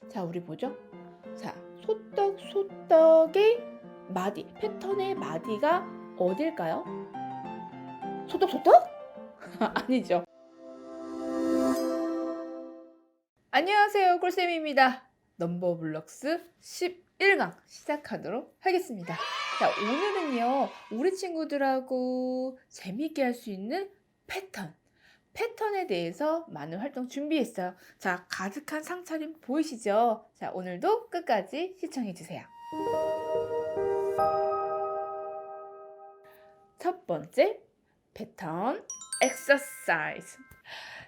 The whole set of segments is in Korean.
자, 우리 보죠? 자, 소떡, 소떡의 마디, 패턴의 마디가 어딜까요? 소떡, 소떡? 아니죠. 안녕하세요, 꿀쌤입니다. 넘버블럭스 11강 시작하도록 하겠습니다. 자, 오늘은요, 우리 친구들하고 재미있게 할 수 있는 패턴에 대해서 많은 활동 준비했어요. 자, 가득한 상차림 보이시죠? 자, 오늘도 끝까지 시청해주세요. 첫 번째, 패턴 엑서사이즈.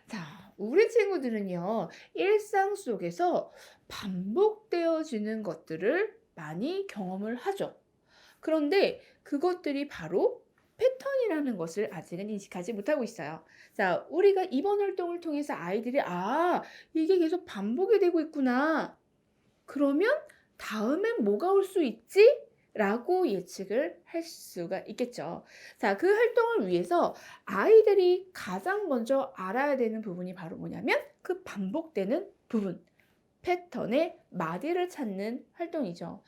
자, 우리 친구들은요, 일상 속에서 반복되어지는 것들을 많이 경험을 하죠. 그런데 그것들이 바로 패턴이라는 것을 아직은 인식하지 못하고 있어요. 자, 우리가 이번 활동을 통해서 아이들이 이게 계속 반복이 되고 있구나. 그러면 다음엔 뭐가 올 수 있지? 라고 예측을 할 수가 있겠죠. 자, 그 활동을 위해서 아이들이 가장 먼저 알아야 되는 부분이 바로 뭐냐면 그 반복되는 부분, 패턴의 마디를 찾는 활동이죠.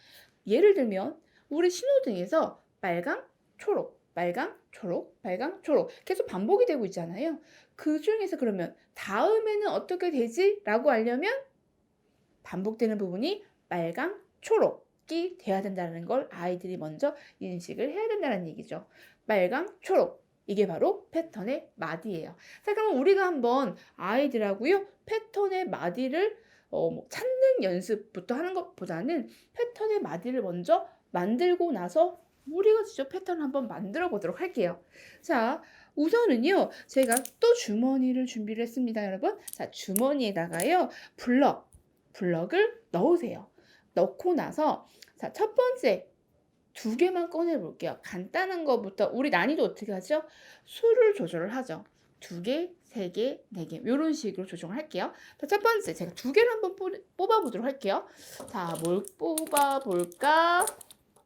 예를 들면 우리 신호등에서 빨강, 초록, 빨강, 초록, 빨강, 초록 계속 반복이 되고 있잖아요. 그 중에서 그러면 다음에는 어떻게 되지? 라고 알려면 반복되는 부분이 빨강, 초록이 돼야 된다는 걸 아이들이 먼저 인식을 해야 된다는 얘기죠. 빨강, 초록. 이게 바로 패턴의 마디예요. 자, 그럼 우리가 한번 아이들하고요, 패턴의 마디를 찾는 연습부터 하는 것보다는 패턴의 마디를 먼저 만들고 나서 우리가 직접 패턴을 한번 만들어 보도록 할게요. 자, 우선은요, 제가 또 주머니를 준비를 했습니다, 여러분. 자, 주머니에다가요, 블럭을 넣으세요. 넣고 나서 자, 첫 번째 2개만 꺼내 볼게요. 간단한 거부터. 우리 난이도 어떻게 하죠? 수를 조절을 하죠. 2개, 3개, 4개 이런 식으로 조정을 할게요. 자, 첫 번째 제가 2개를 한번 뽑아 보도록 할게요. 자, 뭘 뽑아 볼까?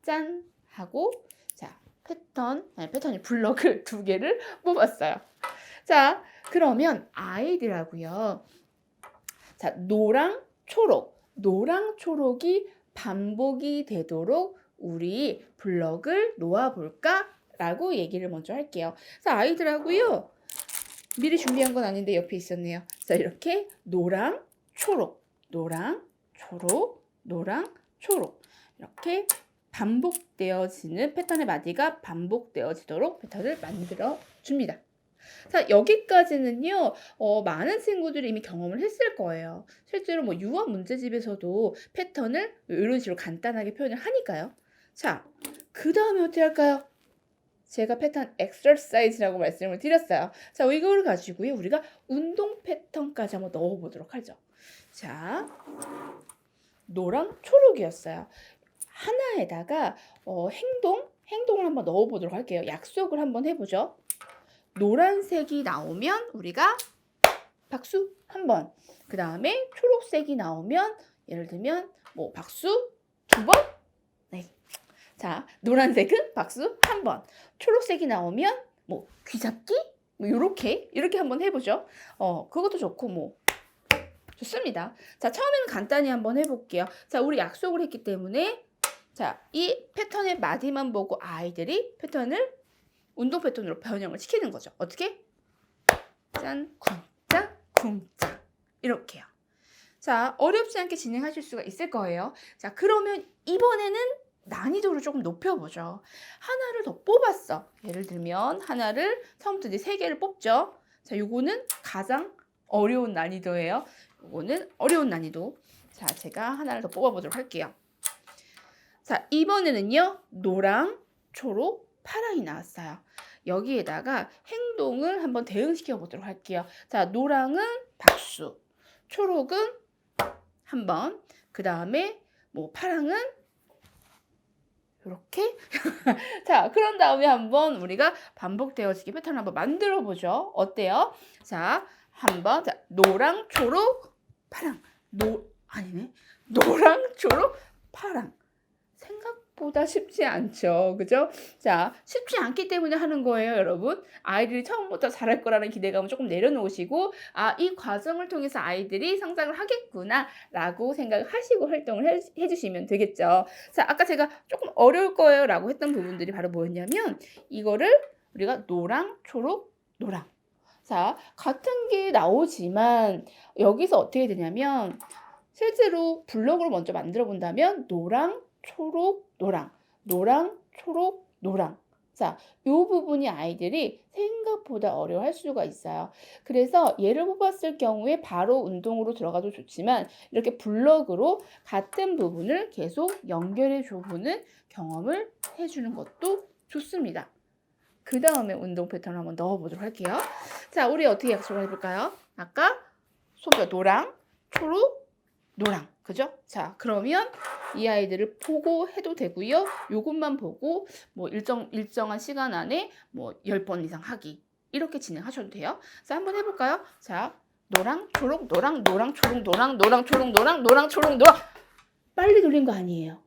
짠 하고 자, 패턴이 블럭을 2개를 뽑았어요. 자, 그러면 아이들하고요. 자, 노랑, 초록이 반복이 되도록 우리 블럭을 놓아볼까? 라고 얘기를 먼저 할게요. 자, 아이들하고요. 미리 준비한 건 아닌데 옆에 있었네요. 자, 이렇게 노랑, 초록, 노랑, 초록, 노랑, 초록. 이렇게 반복되어지는 패턴의 마디가 반복되어지도록 패턴을 만들어 줍니다. 자, 여기까지는요, 많은 친구들이 이미 경험을 했을 거예요. 실제로 유아 문제집에서도 패턴을 이런 식으로 간단하게 표현을 하니까요. 자, 그 다음에 어떻게 할까요? 제가 패턴 엑서사이즈라고 말씀을 드렸어요. 자, 이거를 가지고요, 우리가 운동 패턴까지 한번 넣어보도록 하죠. 자, 노랑 초록이었어요. 하나에다가 행동을 한번 넣어보도록 할게요. 약속을 한번 해보죠. 노란색이 나오면 우리가 박수 한 번. 그 다음에 초록색이 나오면 예를 들면 박수 2번. 네. 자, 노란색은 박수 한 번. 초록색이 나오면 귀잡기? 이렇게 한번 해보죠. 그것도 좋고 좋습니다. 자, 처음에는 간단히 한번 해볼게요. 자, 우리 약속을 했기 때문에 자, 이 패턴의 마디만 보고 아이들이 패턴을 운동 패턴으로 변형을 시키는 거죠. 어떻게? 짠, 쿵짝, 쿵짝. 이렇게요. 자, 어렵지 않게 진행하실 수가 있을 거예요. 자, 그러면 이번에는 난이도를 조금 높여보죠. 하나를 더 뽑았어. 예를 들면 하나를 처음부터 이제 3개를 뽑죠. 자, 요거는 가장 어려운 난이도예요. 요거는 어려운 난이도. 자, 제가 하나를 더 뽑아보도록 할게요. 자, 이번에는요, 노랑, 초록, 파랑이 나왔어요. 여기에다가 행동을 한번 대응시켜 보도록 할게요. 자, 노랑은 박수, 초록은 한 번, 그 다음에 파랑은 이렇게. 자, 그런 다음에 한번 우리가 반복되어지게 패턴을 한번 만들어 보죠. 어때요? 자, 한번 자, 노랑, 초록, 파랑. 아니네. 노랑, 초록, 파랑. 생각보다 쉽지 않죠. 그죠? 자, 쉽지 않기 때문에 하는 거예요, 여러분. 아이들이 처음부터 잘할 거라는 기대감을 조금 내려놓으시고, 아, 이 과정을 통해서 아이들이 성장을 하겠구나라고 생각을 하시고 활동을 해 주시면 되겠죠. 자, 아까 제가 조금 어려울 거예요라고 했던 부분들이 바로 뭐였냐면 이거를 우리가 노랑, 초록, 노랑. 자, 같은 게 나오지만 여기서 어떻게 되냐면 실제로 블럭으로 먼저 만들어 본다면 노랑, 초록, 노랑, 노랑, 초록, 노랑. 자, 요 부분이 아이들이 생각보다 어려워할 수가 있어요. 그래서 예를 뽑았을 경우에 바로 운동으로 들어가도 좋지만 이렇게 블럭으로 같은 부분을 계속 연결해 줘보는 경험을 해주는 것도 좋습니다. 그 다음에 운동 패턴을 한번 넣어보도록 할게요. 자, 우리 어떻게 약속을 해볼까요? 아까 손뼈 노랑, 초록, 노랑. 그죠? 자, 그러면 이 아이들을 보고 해도 되고요. 요것만 보고 뭐 일정한 시간 안에 뭐 10번 이상 하기. 이렇게 진행하셔도 돼요. 자, 한번 해볼까요? 자, 노랑, 초록, 노랑, 노랑, 초록, 노랑, 노랑, 초록, 노랑, 노랑, 초록, 노랑. 빨리 돌린 거 아니에요.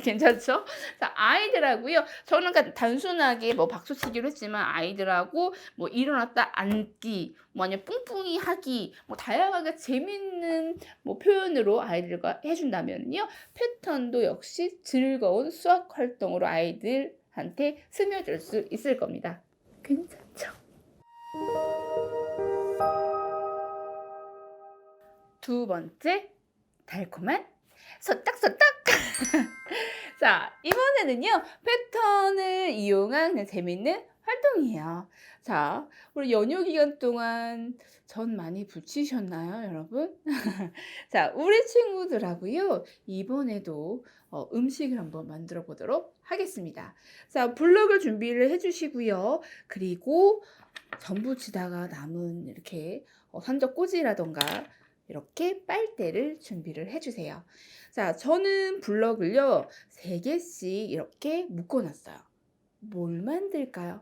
괜찮죠? 자, 아이들하고요. 저는 단순하게 뭐 박수치기로 했지만 아이들하고 뭐 일어났다 앉기, 뭐 아니면 뿡뿡이 하기, 뭐 다양하게 재밌는 뭐 표현으로 아이들과 해준다면요. 패턴도 역시 즐거운 수학 활동으로 아이들한테 스며들 수 있을 겁니다. 괜찮죠? 두 번째, 달콤한 소떡소떡. 자, 이번에는요, 패턴을 이용한 그냥 재밌는 활동이에요. 자, 우리 연휴 기간 동안 전 많이 붙이셨나요, 여러분? 자, 우리 친구들하고요, 이번에도 음식을 한번 만들어 보도록 하겠습니다. 자, 블럭을 준비를 해주시고요. 그리고 전부 치다가 남은 이렇게 산적꼬지라던가 이렇게 빨대를 준비를 해주세요. 자, 저는 블럭을요 3개씩 이렇게 묶어놨어요. 뭘 만들까요?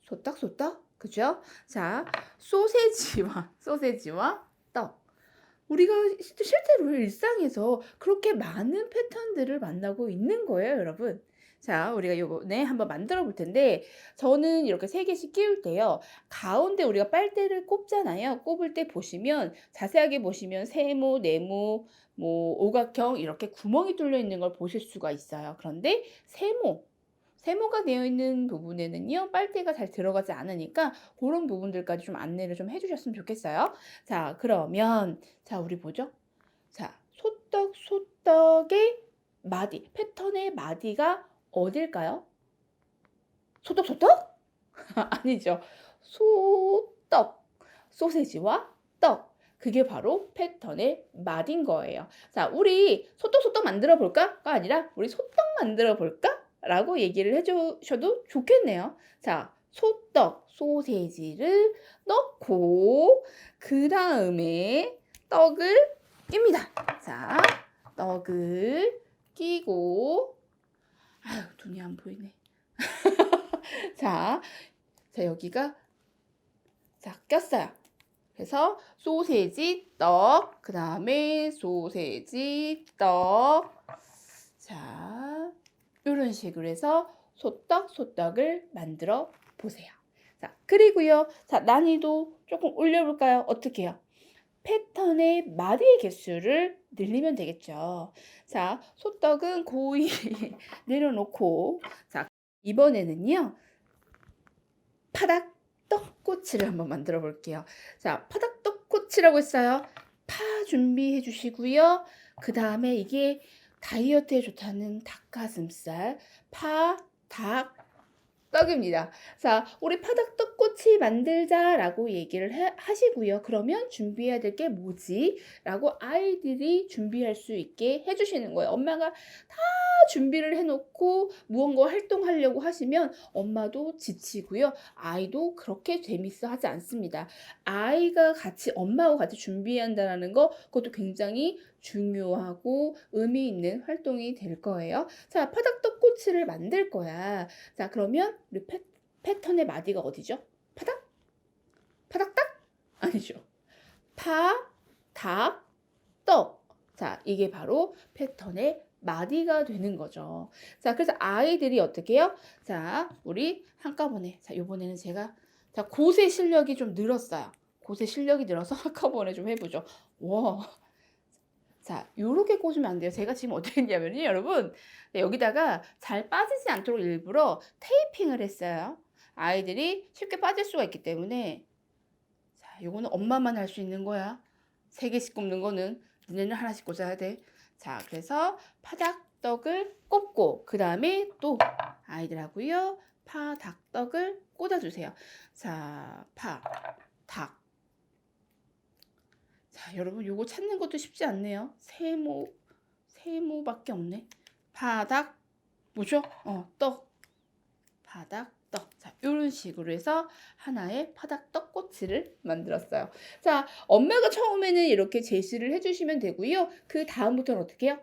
소떡소떡? 그죠? 자, 소세지와 떡. 우리가 실제로 일상에서 그렇게 많은 패턴들을 만나고 있는 거예요, 여러분. 자, 우리가 요번에 한번 만들어 볼 텐데 저는 이렇게 3개씩 끼울 때요. 가운데 우리가 빨대를 꼽잖아요. 꼽을 때 보시면 자세하게 보시면 세모, 네모, 뭐 오각형 이렇게 구멍이 뚫려 있는 걸 보실 수가 있어요. 그런데 세모가 되어 있는 부분에는요. 빨대가 잘 들어가지 않으니까 그런 부분들까지 좀 안내를 좀 해 주셨으면 좋겠어요. 자, 그러면 자, 우리 보죠. 자, 소떡의 마디, 패턴의 마디가 어딜까요? 소떡소떡? 아니죠. 소떡, 소세지와 떡. 그게 바로 패턴의 마디인 거예요. 자, 우리 소떡소떡 만들어 볼까?가 아니라 우리 소떡 만들어 볼까? 라고 얘기를 해주셔도 좋겠네요. 자, 소떡, 소세지를 넣고 그 다음에 떡을 낍니다. 자, 떡을 끼고 아유, 눈이 안 보이네. 자, 여기가 자, 꼈어요. 그래서 소세지, 떡, 그 다음에 소세지, 떡. 자, 이런 식으로 해서 소떡을 만들어 보세요. 자, 그리고요. 자, 난이도 조금 올려볼까요? 어떻게 해요? 패턴의 마디의 개수를 늘리면 되겠죠. 자, 소떡은 고이 내려놓고 자, 이번에는요. 파닥 떡꼬치를 한번 만들어 볼게요. 자, 파닥 떡꼬치라고 했어요. 파 준비해 주시고요. 그 다음에 이게 다이어트에 좋다는 닭가슴살, 파, 닭, 떡입니다. 자, 우리 파닭 떡꼬치 만들자라고 얘기를 하시고요. 그러면 준비해야 될 게 뭐지? 라고 아이들이 준비할 수 있게 해주시는 거예요. 엄마가 다 준비를 해놓고 무언가 활동하려고 하시면 엄마도 지치고요. 아이도 그렇게 재밌어 하지 않습니다. 아이가 같이, 엄마하고 같이 준비한다는 거, 그것도 굉장히 중요하고 의미 있는 활동이 될 거예요. 자, 파닭 떡꼬치를 만들 거야. 자, 그러면 우리 패턴의 마디가 어디죠? 파닭? 파닭닭? 아니죠. 파, 닭, 떡. 자, 이게 바로 패턴의 마디가 되는 거죠. 자, 그래서 아이들이 어떻게 해요? 자, 우리 한꺼번에, 자, 요번에는 제가, 자, 고세 실력이 좀 늘었어요. 고세 실력이 늘어서 한꺼번에 좀 해보죠. 와. 자, 요렇게 꽂으면 안 돼요. 제가 지금 어떻게 했냐면요, 여러분. 네, 여기다가 잘 빠지지 않도록 일부러 테이핑을 했어요. 아이들이 쉽게 빠질 수가 있기 때문에. 자, 요거는 엄마만 할 수 있는 거야. 3개씩 꼽는 거는 너네는 하나씩 꽂아야 돼. 자, 그래서 파닭떡을 꼽고 그 다음에 또 아이들하고요. 파닭떡을 꽂아주세요. 자, 파, 닭. 자, 여러분 요거 찾는 것도 쉽지 않네요. 세모밖에 없네. 파닭 뭐죠? 떡. 파닭 떡. 자, 요런 식으로 해서 하나의 파닭 떡꼬치를 만들었어요. 자, 엄마가 처음에는 이렇게 제시를 해주시면 되고요. 그 다음부터는 어떻게 해요?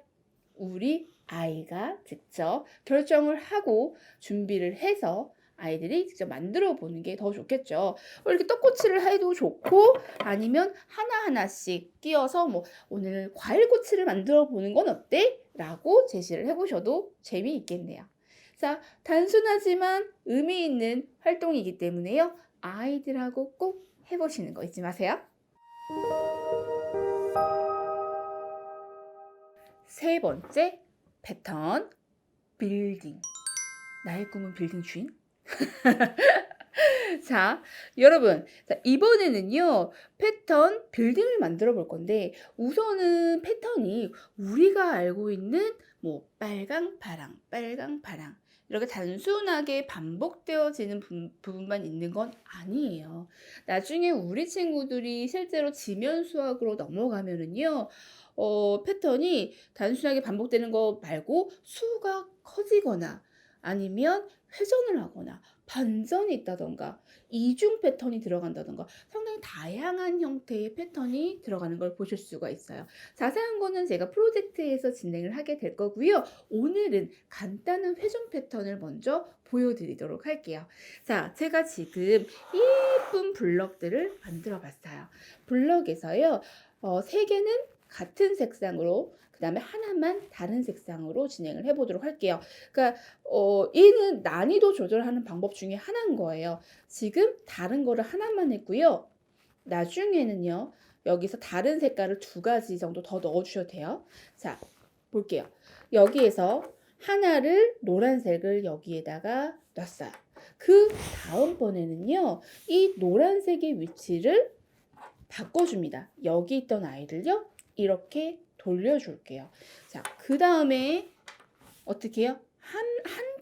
우리 아이가 직접 결정을 하고 준비를 해서 아이들이 직접 만들어 보는 게 더 좋겠죠. 이렇게 떡꼬치를 해도 좋고 아니면 하나하나씩 끼워서 뭐 오늘 과일꼬치를 만들어 보는 건 어때? 라고 제시를 해보셔도 재미있겠네요. 자, 단순하지만 의미 있는 활동이기 때문에요. 아이들하고 꼭 해보시는 거 잊지 마세요. 세 번째 패턴, 빌딩. 나의 꿈은 빌딩 주인? 자, 여러분. 자, 이번에는요, 패턴 빌딩을 만들어 볼 건데, 우선은 패턴이 우리가 알고 있는 뭐, 빨강, 파랑, 빨강, 파랑. 이렇게 단순하게 반복되어지는 부분만 있는 건 아니에요. 나중에 우리 친구들이 실제로 지면 수학으로 넘어가면은요, 패턴이 단순하게 반복되는 거 말고 수가 커지거나 아니면 회전을 하거나 반전이 있다던가 이중 패턴이 들어간다던가 상당히 다양한 형태의 패턴이 들어가는 걸 보실 수가 있어요. 자세한 거는 제가 프로젝트에서 진행을 하게 될 거고요. 오늘은 간단한 회전 패턴을 먼저 보여드리도록 할게요. 자, 제가 지금 예쁜 블럭들을 만들어 봤어요. 블럭에서요. 3개는 같은 색상으로 그 다음에 하나만 다른 색상으로 진행을 해보도록 할게요. 그러니까 얘는 난이도 조절하는 방법 중에 하나인 거예요. 지금 다른 거를 하나만 했고요. 나중에는요. 여기서 다른 색깔을 2가지 정도 더 넣어주셔도 돼요. 자, 볼게요. 여기에서 하나를 노란색을 여기에다가 놨어요. 그 다음번에는요. 이 노란색의 위치를 바꿔줍니다. 여기 있던 아이들요. 이렇게 돌려줄게요. 자, 그 다음에 어떻게 해요? 한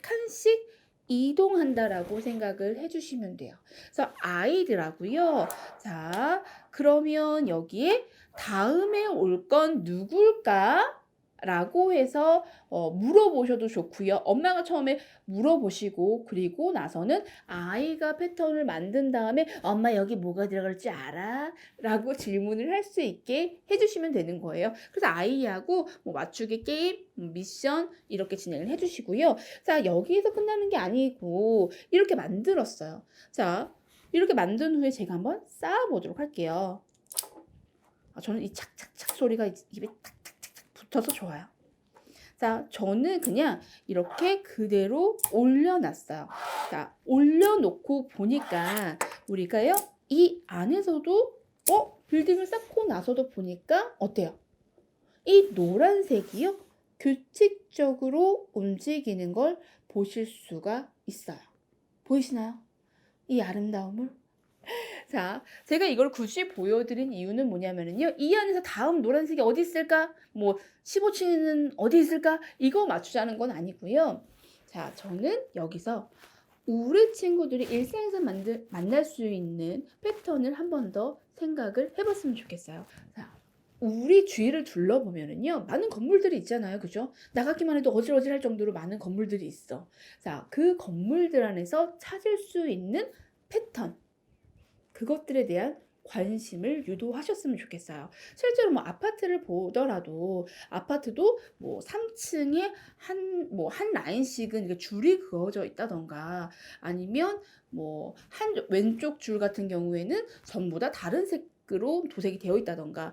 칸씩 이동한다라고 생각을 해주시면 돼요. 그래서 아이들하고요. 자, 그러면 여기에 다음에 올 건 누굴까? 라고 해서 물어보셔도 좋고요. 엄마가 처음에 물어보시고 그리고 나서는 아이가 패턴을 만든 다음에 엄마 여기 뭐가 들어갈지 알아? 라고 질문을 할 수 있게 해주시면 되는 거예요. 그래서 아이하고 뭐 맞추기 게임, 미션 이렇게 진행을 해주시고요. 자, 여기에서 끝나는 게 아니고 이렇게 만들었어요. 자, 이렇게 만든 후에 제가 한번 쌓아보도록 할게요. 저는 이 착착착 소리가 입에 탁탁탁탁 붙어서 좋아요. 자, 저는 그냥 이렇게 그대로 올려놨어요. 자, 올려놓고 보니까 우리가요, 이 안에서도 빌딩을 쌓고 나서도 보니까 어때요? 이 노란색이요, 규칙적으로 움직이는 걸 보실 수가 있어요. 보이시나요? 이 아름다움을? 자, 제가 이걸 굳이 보여드린 이유는 뭐냐면요. 이 안에서 다음 노란색이 어디 있을까? 뭐 15층에는 어디 있을까? 이거 맞추자는 건 아니고요. 자, 저는 여기서 우리 친구들이 일상에서 만날 수 있는 패턴을 한 번 더 생각을 해봤으면 좋겠어요. 자, 우리 주위를 둘러보면은요, 많은 건물들이 있잖아요. 그죠? 나가기만 해도 어질어질할 정도로 많은 건물들이 있어. 자, 그 건물들 안에서 찾을 수 있는 패턴. 그것들에 대한 관심을 유도하셨으면 좋겠어요. 실제로 뭐 아파트를 보더라도 아파트도 뭐 3층에 한 라인씩은 이렇게 줄이 그어져 있다던가 아니면 뭐 한 왼쪽 줄 같은 경우에는 전부 다 다른 색으로 도색이 되어 있다던가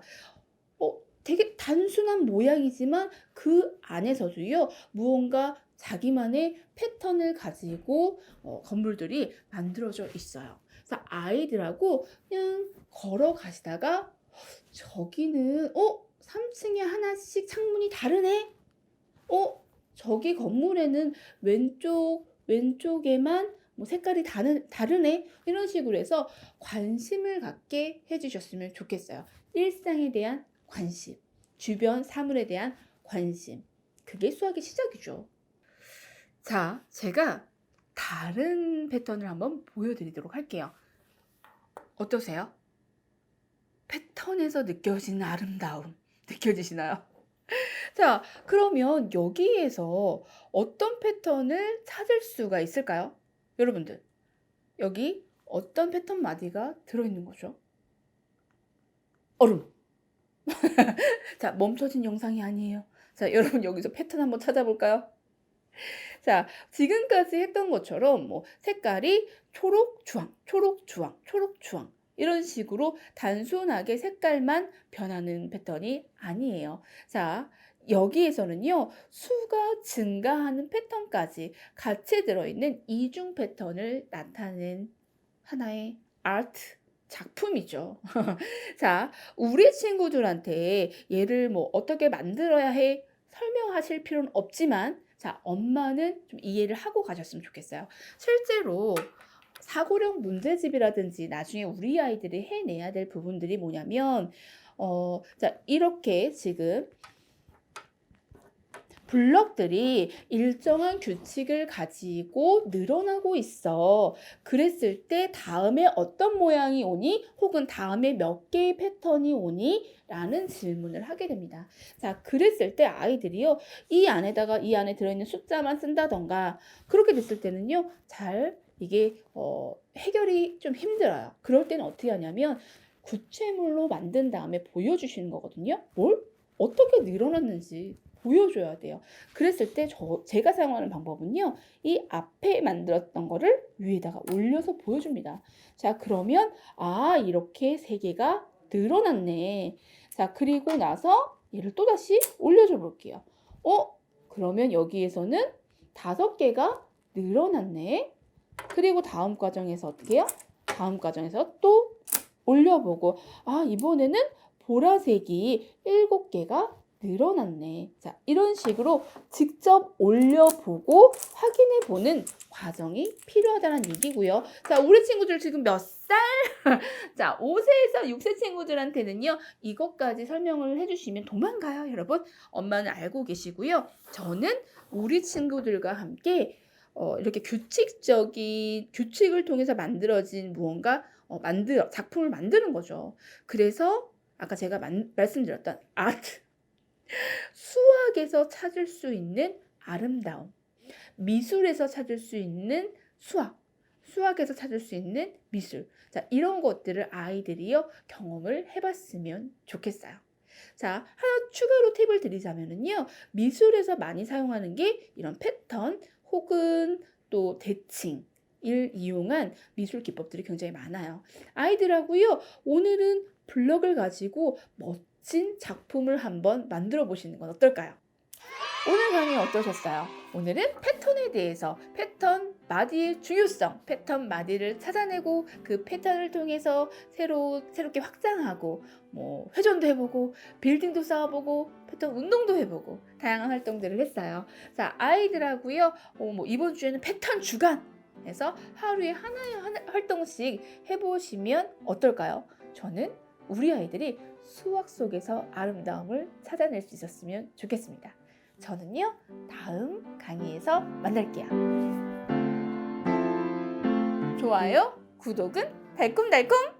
되게 단순한 모양이지만 그 안에서도요, 무언가 자기만의 패턴을 가지고 건물들이 만들어져 있어요. 그래서 아이들하고 그냥 걸어가시다가 저기는 3층에 하나씩 창문이 다르네. 저기 건물에는 왼쪽에만 뭐 색깔이 다르네. 이런 식으로 해서 관심을 갖게 해주셨으면 좋겠어요. 일상에 대한 관심, 주변 사물에 대한 관심. 그게 수학의 시작이죠. 자, 제가 다른 패턴을 한번 보여드리도록 할게요. 어떠세요? 패턴에서 느껴지는 아름다움 느껴지시나요? 자, 그러면 여기에서 어떤 패턴을 찾을 수가 있을까요? 여러분들, 여기 어떤 패턴 마디가 들어있는 거죠? 얼음. 자, 멈춰진 영상이 아니에요. 자, 여러분 여기서 패턴 한번 찾아볼까요? 자, 지금까지 했던 것처럼 뭐 색깔이 초록, 주황, 초록, 주황, 초록, 주황 이런 식으로 단순하게 색깔만 변하는 패턴이 아니에요. 자, 여기에서는요, 수가 증가하는 패턴까지 같이 들어있는 이중 패턴을 나타낸 하나의 아트 작품이죠. 자, 우리 친구들한테 얘를 뭐 어떻게 만들어야 해 설명하실 필요는 없지만, 자, 엄마는 좀 이해를 하고 가셨으면 좋겠어요. 실제로 사고력 문제집이라든지 나중에 우리 아이들이 해내야 될 부분들이 뭐냐면, 자, 이렇게 지금 블럭들이 일정한 규칙을 가지고 늘어나고 있어. 그랬을 때 다음에 어떤 모양이 오니? 혹은 다음에 몇 개의 패턴이 오니? 라는 질문을 하게 됩니다. 자, 그랬을 때 아이들이요, 이 안에 들어있는 숫자만 쓴다던가, 그렇게 됐을 때는요, 이게 해결이 좀 힘들어요. 그럴 때는 어떻게 하냐면, 구체물로 만든 다음에 보여주시는 거거든요. 뭘? 어떻게 늘어났는지 보여줘야 돼요. 그랬을 때 제가 사용하는 방법은요, 이 앞에 만들었던 거를 위에다가 올려서 보여줍니다. 자, 그러면 이렇게 3개가 늘어났네. 자, 그리고 나서 얘를 또다시 올려줘 볼게요. 그러면 여기에서는 5개가 늘어났네. 그리고 다음 과정에서 어떻게 해요? 다음 과정에서 또 올려보고, 이번에는 보라색이 7개가 늘어났네. 자, 이런 식으로 직접 올려보고 확인해보는 과정이 필요하다는 얘기고요. 자, 우리 친구들 지금 몇 살? 자, 5세에서 6세 친구들한테는요, 이것까지 설명을 해주시면 도망가요, 여러분. 엄마는 알고 계시고요. 저는 우리 친구들과 함께 이렇게 규칙을 통해서 만들어진 무언가 작품을 만드는 거죠. 그래서 아까 제가 말씀드렸던 아트, 수학에서 찾을 수 있는 아름다움, 미술에서 찾을 수 있는 수학에서 찾을 수 있는 미술. 자, 이런 것들을 아이들이요, 경험을 해봤으면 좋겠어요. 자, 하나 추가로 팁을 드리자면요, 미술에서 많이 사용하는 게 이런 패턴 혹은 또 대칭 을 이용한 미술 기법들이 굉장히 많아요. 아이들하고요, 오늘은 블럭을 가지고 멋진 작품을 한번 만들어 보시는 건 어떨까요? 오늘 강의 어떠셨어요? 오늘은 패턴에 대해서, 패턴 마디의 중요성, 패턴 마디를 찾아내고 그 패턴을 통해서 새롭게 확장하고 뭐 회전도 해보고 빌딩도 쌓아보고 패턴 운동도 해보고 다양한 활동들을 했어요. 자, 아이들하고요, 이번 주에는 패턴 주간 해서 하루에 하나의 활동씩 해보시면 어떨까요? 저는 우리 아이들이 수학 속에서 아름다움을 찾아낼 수 있었으면 좋겠습니다. 저는요, 다음 강의에서 만날게요. 좋아요, 구독은 달콤달콤!